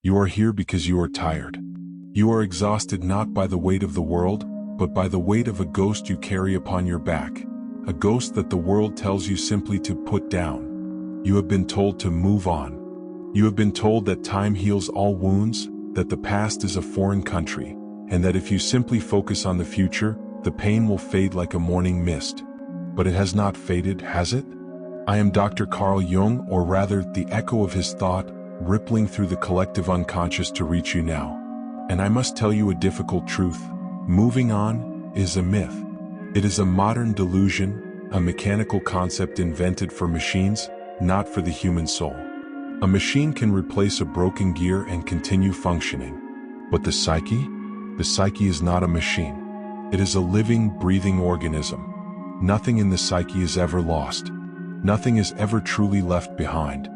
You are here because you are tired. You are exhausted not by the weight of the world, but by the weight of a ghost you carry upon your back, a ghost that the world tells you simply to put down. You have been told to move on. You have been told that time heals all wounds, that the past is a foreign country, and that if you simply focus on the future, the pain will fade like a morning mist. But it has not faded, has it? I am Dr. Carl Jung, or rather, the echo of his thought, rippling through the collective unconscious to reach you now. And I must tell you a difficult truth. Moving on is a myth. It is a modern delusion, a mechanical concept invented for machines, not for the human soul. A machine can replace a broken gear and continue functioning. But the psyche? The psyche is not a machine. It is a living, breathing organism. Nothing in the psyche is ever lost. Nothing is ever truly left behind.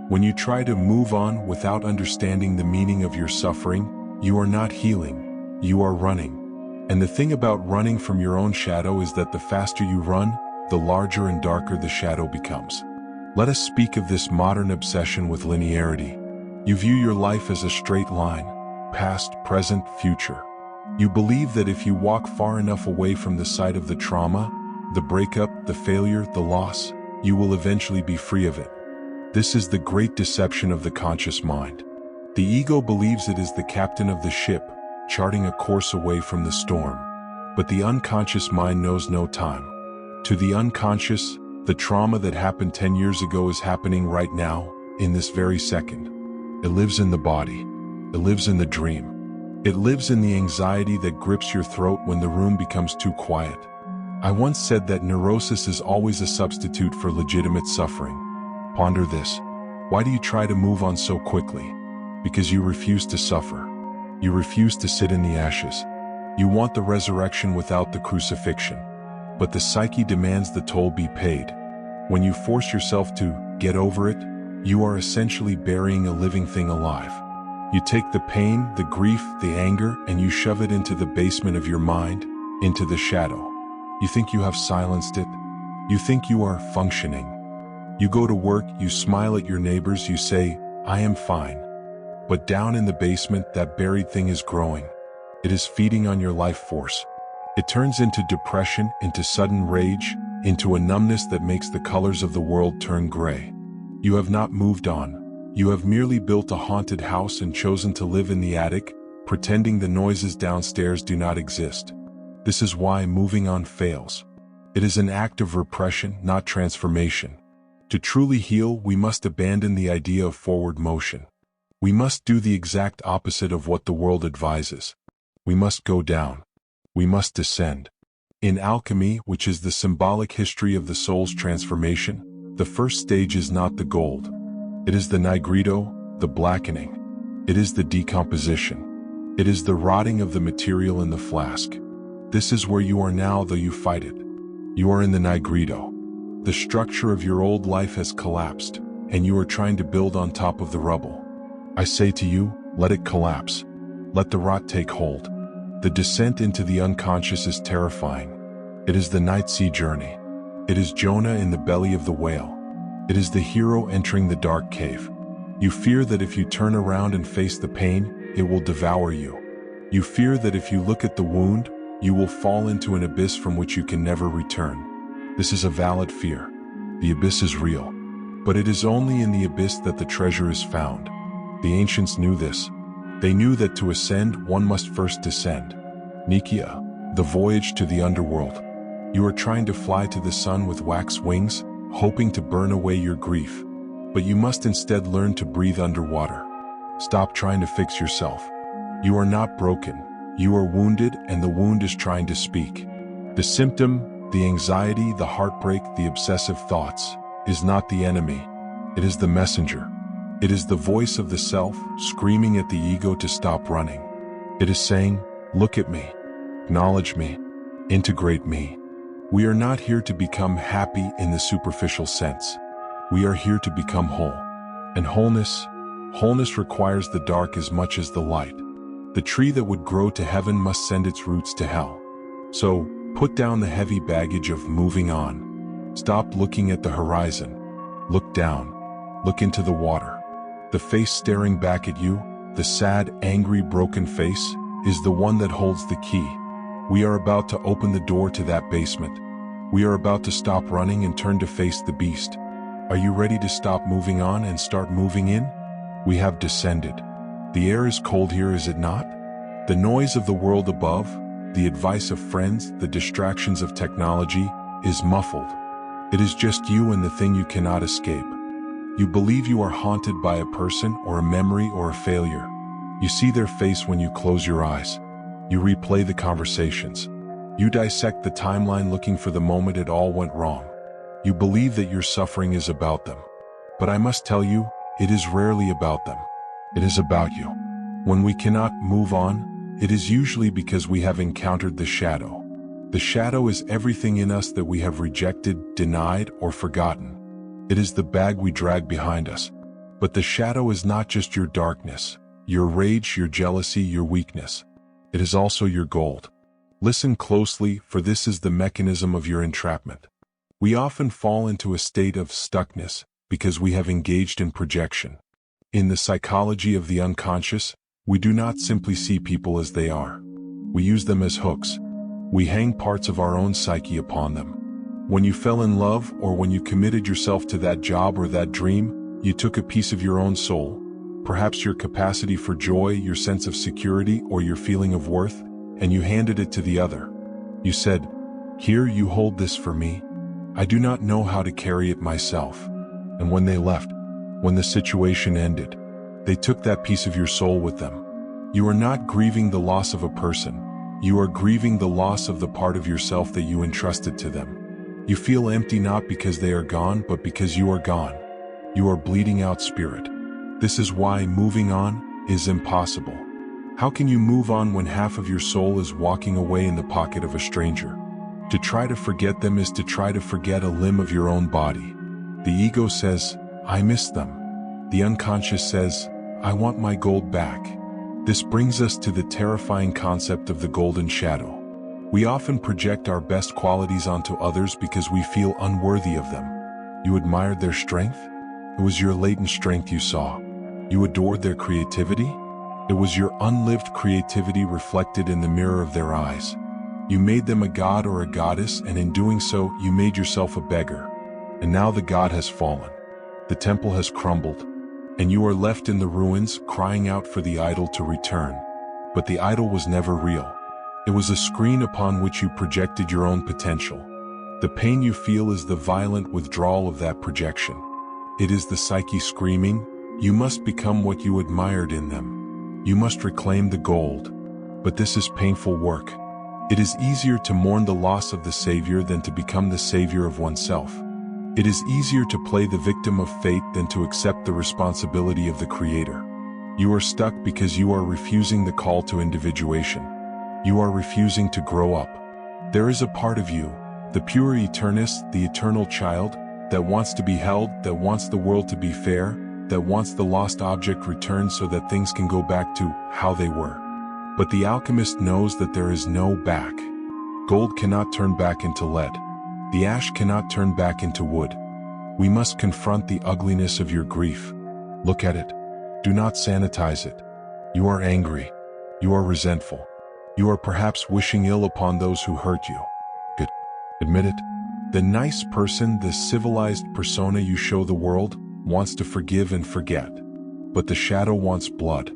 When you try to move on without understanding the meaning of your suffering, you are not healing, you are running. And the thing about running from your own shadow is that the faster you run, the larger and darker the shadow becomes. Let us speak of this modern obsession with linearity. You view your life as a straight line, past, present, future. You believe that if you walk far enough away from the site of the trauma, the breakup, the failure, the loss, you will eventually be free of it. This is the great deception of the conscious mind. The ego believes it is the captain of the ship, charting a course away from the storm. But the unconscious mind knows no time. To the unconscious, the trauma that happened 10 years ago is happening right now, in this very second. It lives in the body. It lives in the dream. It lives in the anxiety that grips your throat when the room becomes too quiet. I once said that neurosis is always a substitute for legitimate suffering. Ponder this. Why do you try to move on so quickly? Because you refuse to suffer. You refuse to sit in the ashes. You want the resurrection without the crucifixion. But the psyche demands the toll be paid. When you force yourself to get over it, you are essentially burying a living thing alive. You take the pain, the grief, the anger, and you shove it into the basement of your mind, into the shadow. You think you have silenced it. You think you are functioning. You go to work, you smile at your neighbors, you say, I am fine. But down in the basement, that buried thing is growing. It is feeding on your life force. It turns into depression, into sudden rage, into a numbness that makes the colors of the world turn gray. You have not moved on. You have merely built a haunted house and chosen to live in the attic, pretending the noises downstairs do not exist. This is why moving on fails. It is an act of repression, not transformation. To truly heal, we must abandon the idea of forward motion. We must do the exact opposite of what the world advises. We must go down. We must descend. In alchemy, which is the symbolic history of the soul's transformation, the first stage is not the gold. It is the nigredo, the blackening. It is the decomposition. It is the rotting of the material in the flask. This is where you are now, though you fight it. You are in the nigredo. The structure of your old life has collapsed, and you are trying to build on top of the rubble. I say to you, let it collapse. Let the rot take hold. The descent into the unconscious is terrifying. It is the night sea journey. It is Jonah in the belly of the whale. It is the hero entering the dark cave. You fear that if you turn around and face the pain, it will devour you. You fear that if you look at the wound, you will fall into an abyss from which you can never return. This is a valid fear. The abyss is real. But it is only in the abyss that the treasure is found. The ancients knew this. They knew that to ascend, one must first descend. Nikia, the voyage to the underworld. You are trying to fly to the sun with wax wings, hoping to burn away your grief. But you must instead learn to breathe underwater. Stop trying to fix yourself. You are not broken. You are wounded, and the wound is trying to speak. The symptom, the anxiety, the heartbreak, the obsessive thoughts, is not the enemy. It is the messenger. It is the voice of the self, screaming at the ego to stop running. It is saying, look at me, acknowledge me, integrate me. We are not here to become happy in the superficial sense. We are here to become whole. And wholeness requires the dark as much as the light. The tree that would grow to heaven must send its roots to hell. So, put down the heavy baggage of moving on. Stop looking at the horizon. Look down. Look into the water. The face staring back at you, The sad, angry, broken face is the one that holds the key. We are about to open the door to that basement. We are about to stop running and turn to face the beast. Are you ready to stop moving on and start moving in? We have descended. The air is cold here, is it not? The noise of the world above, the advice of friends, the distractions of technology, is muffled. It is just you and the thing you cannot escape. You believe you are haunted by a person or a memory or a failure. You see their face when you close your eyes. You replay the conversations. You dissect the timeline looking for the moment it all went wrong. You believe that your suffering is about them. But I must tell you, it is rarely about them. It is about you. When we cannot move on, it is usually because we have encountered the shadow. The shadow is everything in us that we have rejected, denied, or forgotten. It is the bag we drag behind us. But the shadow is not just your darkness, your rage, your jealousy, your weakness. It is also your gold. Listen closely, for this is the mechanism of your entrapment. We often fall into a state of stuckness because we have engaged in projection. In the psychology of the unconscious, we do not simply see people as they are. We use them as hooks. We hang parts of our own psyche upon them. When you fell in love or when you committed yourself to that job or that dream, you took a piece of your own soul, perhaps your capacity for joy, your sense of security, or your feeling of worth, and you handed it to the other. You said, "Here, you hold this for me. I do not know how to carry it myself." And when they left, when the situation ended, they took that piece of your soul with them. You are not grieving the loss of a person. You are grieving the loss of the part of yourself that you entrusted to them. You feel empty not because they are gone, but because you are gone. You are bleeding out spirit. This is why moving on is impossible. How can you move on when half of your soul is walking away in the pocket of a stranger? To try to forget them is to try to forget a limb of your own body. The ego says, "I miss them." The unconscious says, "I want my gold back." This brings us to the terrifying concept of the golden shadow. We often project our best qualities onto others because we feel unworthy of them. You admired their strength? It was your latent strength you saw. You adored their creativity? It was your unlived creativity reflected in the mirror of their eyes. You made them a god or a goddess, and in doing so, you made yourself a beggar. And now the god has fallen. The temple has crumbled, and you are left in the ruins, crying out for the idol to return. But the idol was never real. It was a screen upon which you projected your own potential. The pain you feel is the violent withdrawal of that projection. It is the psyche screaming, "You must become what you admired in them. You must reclaim the gold." But this is painful work. It is easier to mourn the loss of the savior than to become the savior of oneself. It is easier to play the victim of fate than to accept the responsibility of the creator. You are stuck because you are refusing the call to individuation. You are refusing to grow up. There is a part of you, the pure eternist, the eternal child, that wants to be held, that wants the world to be fair, that wants the lost object returned so that things can go back to how they were. But the alchemist knows that there is no back. Gold cannot turn back into lead. The ash cannot turn back into wood. We must confront the ugliness of your grief. Look at it. Do not sanitize it. You are angry. You are resentful. You are perhaps wishing ill upon those who hurt you. Good. Admit it. The nice person, the civilized persona you show the world, wants to forgive and forget. But the shadow wants blood.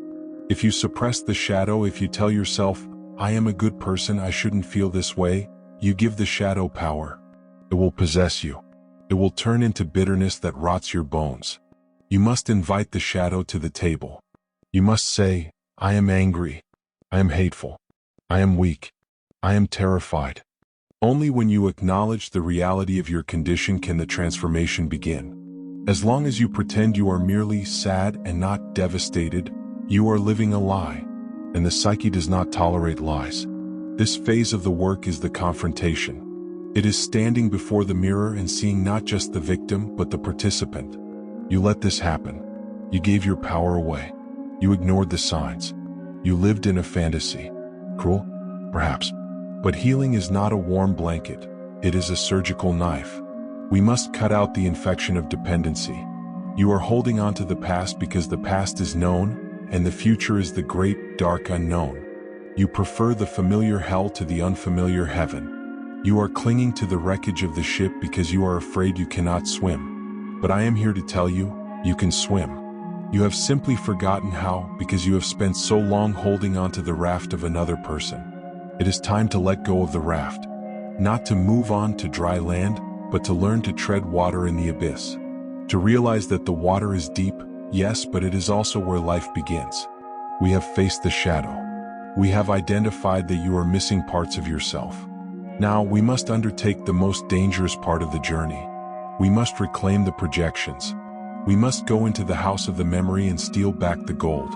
If you suppress the shadow, if you tell yourself, "I am a good person, I shouldn't feel this way," you give the shadow power. It will possess you. It will turn into bitterness that rots your bones. You must invite the shadow to the table. You must say, "I am angry. I am hateful. I am weak. I am terrified." Only when you acknowledge the reality of your condition can the transformation begin. As long as you pretend you are merely sad and not devastated, you are living a lie, and the psyche does not tolerate lies. This phase of the work is the confrontation. It is standing before the mirror and seeing not just the victim, but the participant. You let this happen. You gave your power away. You ignored the signs. You lived in a fantasy. Cruel? Perhaps. But healing is not a warm blanket. It is a surgical knife. We must cut out the infection of dependency. You are holding on to the past because the past is known, and the future is the great, dark unknown. You prefer the familiar hell to the unfamiliar heaven. You are clinging to the wreckage of the ship because you are afraid you cannot swim. But I am here to tell you, you can swim. You have simply forgotten how because you have spent so long holding onto the raft of another person. It is time to let go of the raft. Not to move on to dry land, but to learn to tread water in the abyss. To realize that the water is deep, yes, but it is also where life begins. We have faced the shadow. We have identified that you are missing parts of yourself. Now we must undertake the most dangerous part of the journey. We must reclaim the projections. We must go into the house of the memory and steal back the gold.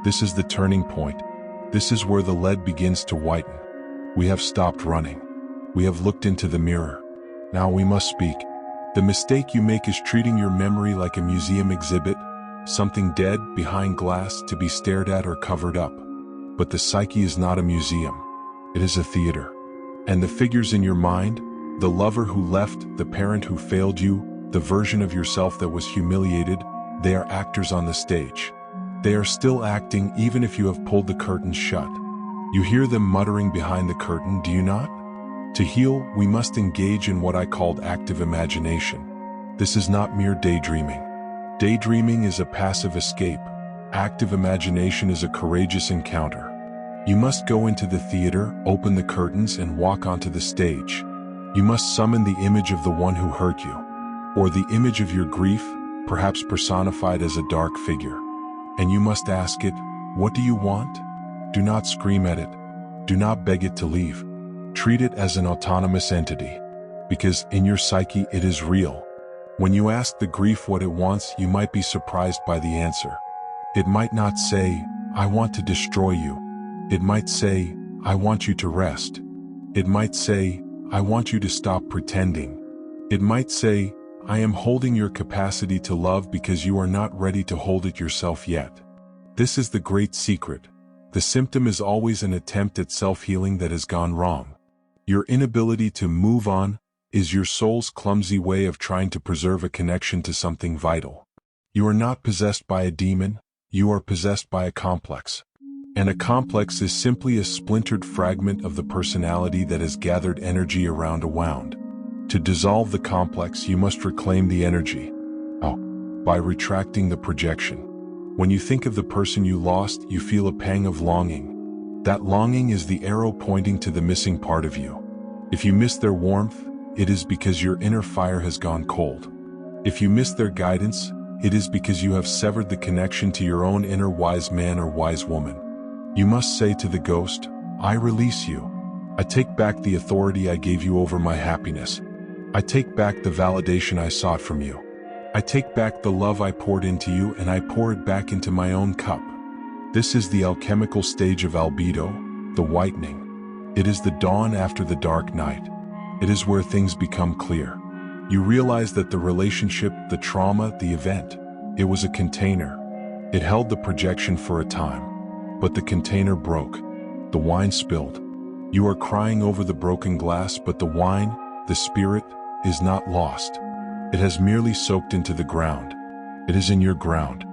This is the turning point. This is where the lead begins to whiten. We have stopped running. We have looked into the mirror. Now we must speak. The mistake you make is treating your memory like a museum exhibit, something dead behind glass to be stared at or covered up. But the psyche is not a museum. It is a theater. And the figures in your mind, the lover who left, the parent who failed you, the version of yourself that was humiliated, they are actors on the stage. They are still acting even if you have pulled the curtains shut. You hear them muttering behind the curtain, do you not? To heal, we must engage in what I called active imagination. This is not mere daydreaming. Daydreaming is a passive escape. Active imagination is a courageous encounter. You must go into the theater, open the curtains, and walk onto the stage. You must summon the image of the one who hurt you, or the image of your grief, perhaps personified as a dark figure. And you must ask it, what do you want? Do not scream at it. Do not beg it to leave. Treat it as an autonomous entity, because in your psyche it is real. When you ask the grief what it wants, you might be surprised by the answer. It might not say, I want to destroy you. It might say, I want you to rest. It might say, I want you to stop pretending. It might say, I am holding your capacity to love because you are not ready to hold it yourself yet. This is the great secret. The symptom is always an attempt at self-healing that has gone wrong. Your inability to move on is your soul's clumsy way of trying to preserve a connection to something vital. You are not possessed by a demon, you are possessed by a complex. And a complex is simply a splintered fragment of the personality that has gathered energy around a wound. To dissolve the complex, you must reclaim the energy. How? By retracting the projection. When you think of the person you lost, you feel a pang of longing. That longing is the arrow pointing to the missing part of you. If you miss their warmth, it is because your inner fire has gone cold. If you miss their guidance, it is because you have severed the connection to your own inner wise man or wise woman. You must say to the ghost, I release you. I take back the authority I gave you over my happiness. I take back the validation I sought from you. I take back the love I poured into you and I pour it back into my own cup. This is the alchemical stage of albedo, the whitening. It is the dawn after the dark night. It is where things become clear. You realize that the relationship, the trauma, the event, it was a container. It held the projection for a time, but the container broke. The wine spilled. You are crying over the broken glass, but the wine, the spirit, is not lost. It has merely soaked into the ground. It is in your ground.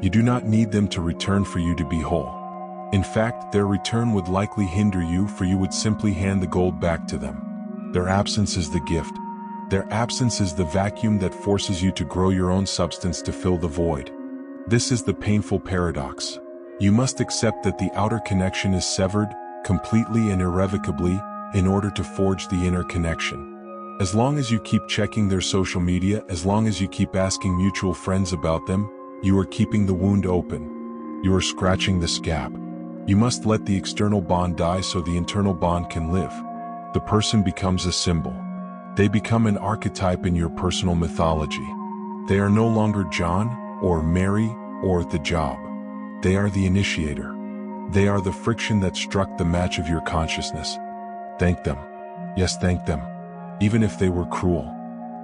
You do not need them to return for you to be whole. In fact, their return would likely hinder you, for you would simply hand the gold back to them. Their absence is the gift. Their absence is the vacuum that forces you to grow your own substance to fill the void. This is the painful paradox. You must accept that the outer connection is severed, completely and irrevocably, in order to forge the inner connection. As long as you keep checking their social media, as long as you keep asking mutual friends about them, you are keeping the wound open. You are scratching the scab. You must let the external bond die so the internal bond can live. The person becomes a symbol. They become an archetype in your personal mythology. They are no longer John, or Mary, or the job. They are the initiator. They are the friction that struck the match of your consciousness. Thank them. Yes, thank them. Even if they were cruel.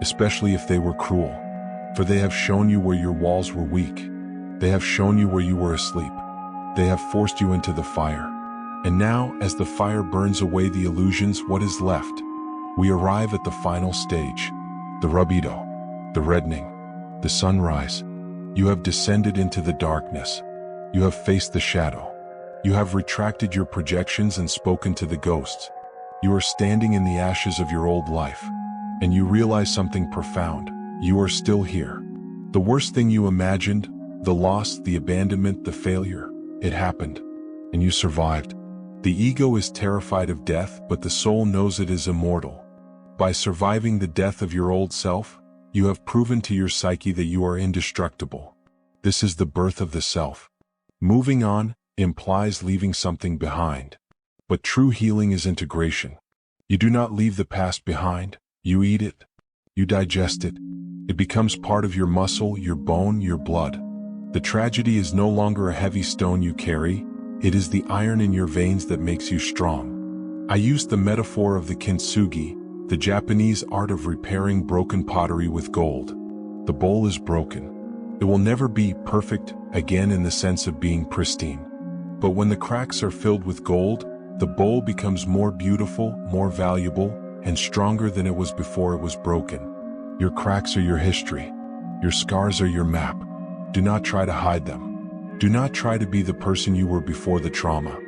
Especially if they were cruel. For they have shown you where your walls were weak. They have shown you where you were asleep. They have forced you into the fire. And now, as the fire burns away the illusions, what is left? We arrive at the final stage. The rubido. The reddening. The sunrise. You have descended into the darkness. You have faced the shadow. You have retracted your projections and spoken to the ghosts. You are standing in the ashes of your old life, and you realize something profound. You are still here. The worst thing you imagined, the loss, the abandonment, the failure, it happened, and you survived. The ego is terrified of death, but the soul knows it is immortal. By surviving the death of your old self, you have proven to your psyche that you are indestructible. This is the birth of the self. Moving on implies leaving something behind. But true healing is integration. You do not leave the past behind, you eat it. You digest it. It becomes part of your muscle, your bone, your blood. The tragedy is no longer a heavy stone you carry, it is the iron in your veins that makes you strong. I used the metaphor of the kintsugi, the Japanese art of repairing broken pottery with gold. The bowl is broken. It will never be perfect again in the sense of being pristine. But when the cracks are filled with gold, the bowl becomes more beautiful, more valuable, and stronger than it was before it was broken. Your cracks are your history. Your scars are your map. Do not try to hide them. Do not try to be the person you were before the trauma.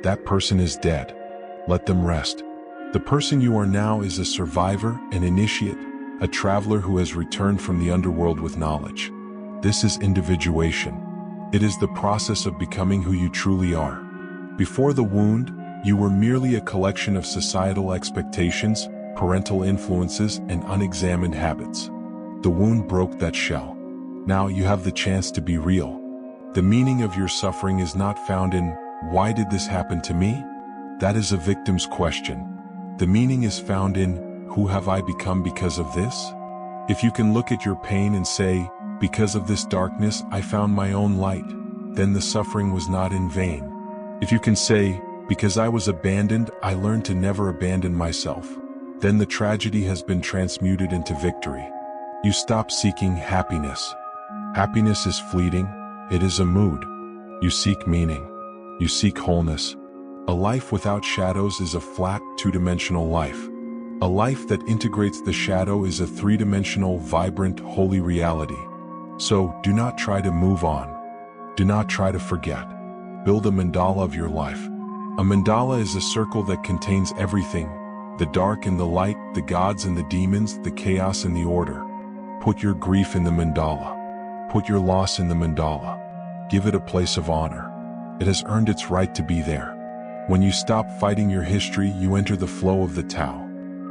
That person is dead. Let them rest. The person you are now is a survivor, an initiate, a traveler who has returned from the underworld with knowledge. This is individuation. It is the process of becoming who you truly are. Before the wound, you were merely a collection of societal expectations, parental influences, and unexamined habits. The wound broke that shell. Now you have the chance to be real. The meaning of your suffering is not found in, "Why did this happen to me?" That is a victim's question. The meaning is found in, "Who have I become because of this?" If you can look at your pain and say, "Because of this darkness, I found my own light," then the suffering was not in vain. If you can say, "Because I was abandoned, I learned to never abandon myself," then the tragedy has been transmuted into victory. You stop seeking happiness. Happiness is fleeting. It is a mood. You seek meaning. You seek wholeness. A life without shadows is a flat, two-dimensional life. A life that integrates the shadow is a three-dimensional, vibrant, holy reality. So, do not try to move on. Do not try to forget. Build a mandala of your life. A mandala is a circle that contains everything: the dark and the light, the gods and the demons, the chaos and the order. Put your grief in the mandala. Put your loss in the mandala. Give it a place of honor. It has earned its right to be there. When you stop fighting your history, you enter the flow of the Tao.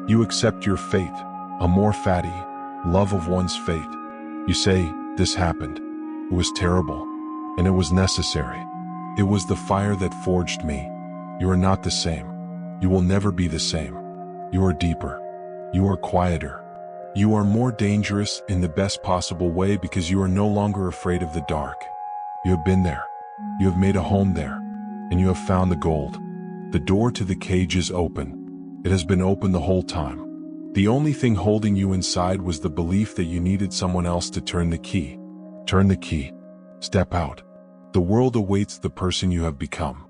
You accept your fate, amor fati, love of one's fate. You say, "This happened. It was terrible, and it was necessary. It was the fire that forged me." You are not the same. You will never be the same. You are deeper. You are quieter. You are more dangerous in the best possible way because you are no longer afraid of the dark. You have been there. You have made a home there. And you have found the gold. The door to the cage is open. It has been open the whole time. The only thing holding you inside was the belief that you needed someone else to turn the key. Turn the key. Step out. The world awaits the person you have become.